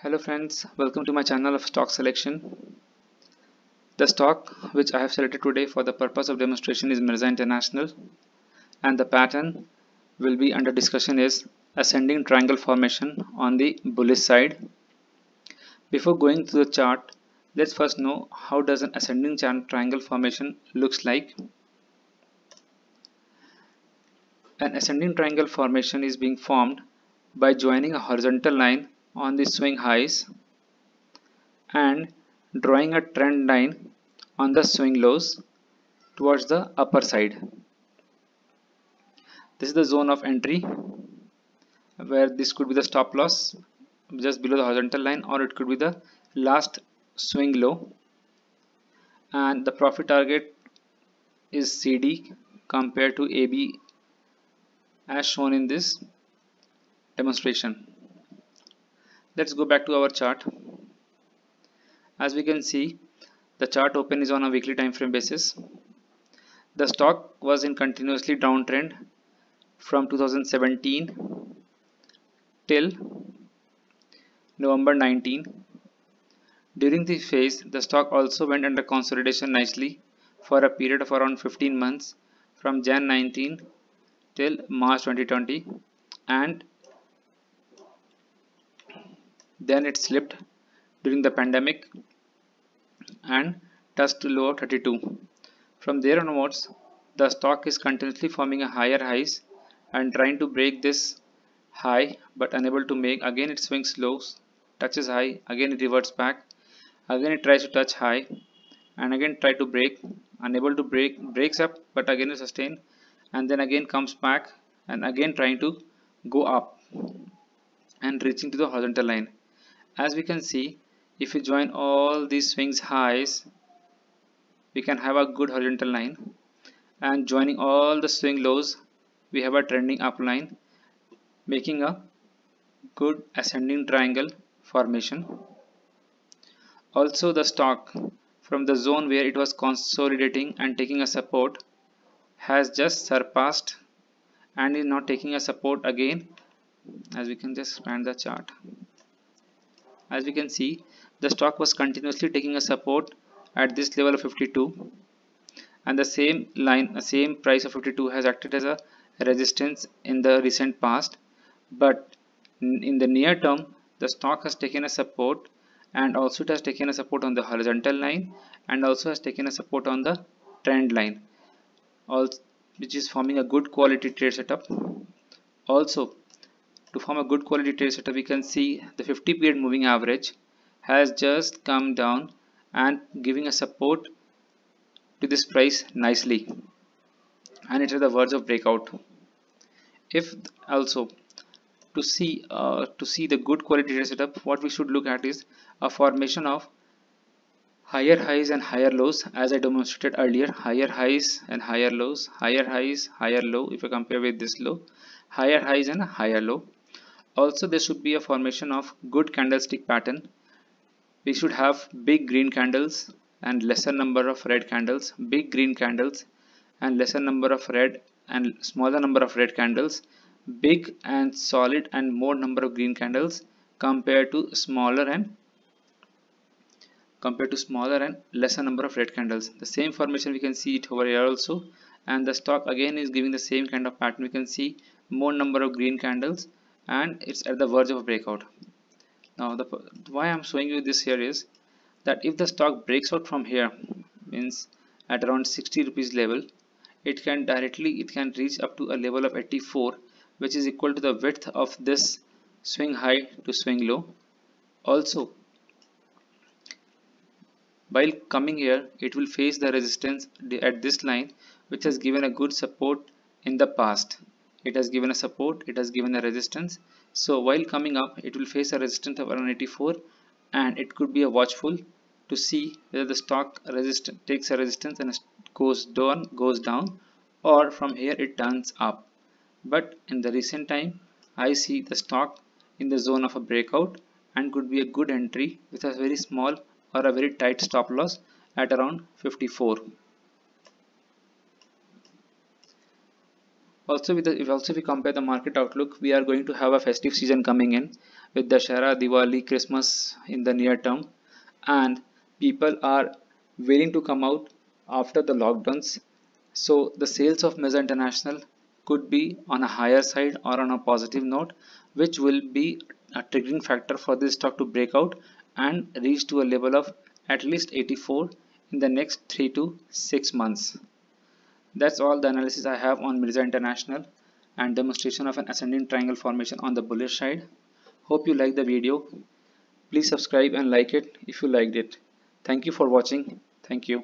Hello friends, welcome to my channel of stock selection. The stock which I have selected today for the purpose of demonstration is Mirza International, and the pattern will be under discussion is ascending triangle formation on the bullish side. Before going to the chart, let's first know how does an ascending triangle formation looks like. An ascending triangle formation is being formed by joining a horizontal line on the swing highs and drawing a trend line on the swing lows towards the upper side. This is the zone of entry where this could be the stop loss just below the horizontal line, or it could be the last swing low, and the profit target is CD compared to AB as shown in this demonstration. Let's go back to our chart. As we can see, the chart open is on a weekly time frame basis. The stock was in continuously downtrend from 2017 till November 19. During this phase, the stock also went under consolidation nicely for a period of around 15 months from Jan 19 till March 2020, and then it slipped during the pandemic and touched to low of 32. From there onwards, the stock is continuously forming a higher highs and trying to break this high but unable to make. Again it swings low, touches high, again it reverts back, again it tries to touch high and again try to break, unable to break, breaks up but again sustain, and then again comes back and again trying to go up and reaching to the horizontal line. As we can see, if we join all these swings highs, we can have a good horizontal line, and joining all the swing lows, we have a trending up line, making a good ascending triangle formation. Also, the stock from the zone where it was consolidating and taking a support has just surpassed and is not taking a support again. As we can just expand the chart, as we can see, the stock was continuously taking a support at this level of 52, and the same line, same price of 52 has acted as a resistance in the recent past, but in the near term the stock has taken a support, and also it has taken a support on the horizontal line and also has taken a support on the trend line, which is forming a good quality trade setup. Also, to form a good quality trade setup, we can see the 50 period moving average has just come down and giving a support to this price nicely, and it's at the verge of breakout. If also to see the good quality trade setup, what we should look at is a formation of higher highs and higher lows, as I demonstrated earlier. Higher highs and higher lows, higher highs, higher low. If you compare with this low, higher highs and higher low. Also, there should be a formation of good candlestick pattern. We should have big green candles and lesser number of red candles, big green candles and lesser number of red and smaller number of red candles, big and solid and more number of green candles compared to smaller and lesser number of red candles. The same formation we can see it over here also, and the stock again is giving the same kind of pattern. We can see more number of green candles and it's at the verge of a breakout. Now why I'm showing you this here is that if the stock breaks out from here, means at around 60 rupees level, it can reach up to a level of 84, which is equal to the width of this swing high to swing low. Also, while coming here, it will face the resistance at this line, which has given a good support in the past. It has given a support, it has given a resistance. So while coming up, it will face a resistance of around 84, and it could be a watchful to see whether the stock takes a resistance and goes down, or from here it turns up. But in the recent time, I see the stock in the zone of a breakout and could be a good entry with a very small or a very tight stop loss at around 54. Also, if we compare the market outlook, we are going to have a festive season coming in with Dashera, Diwali, Christmas in the near term, and people are willing to come out after the lockdowns. So the sales of Mesa International could be on a higher side or on a positive note, which will be a triggering factor for this stock to break out and reach to a level of at least 84 in the next 3 to 6 months. That's all the analysis I have on Mirza International and demonstration of an ascending triangle formation on the bullish side. Hope you liked the video. Please subscribe and like it if you liked it. Thank you for watching. Thank you.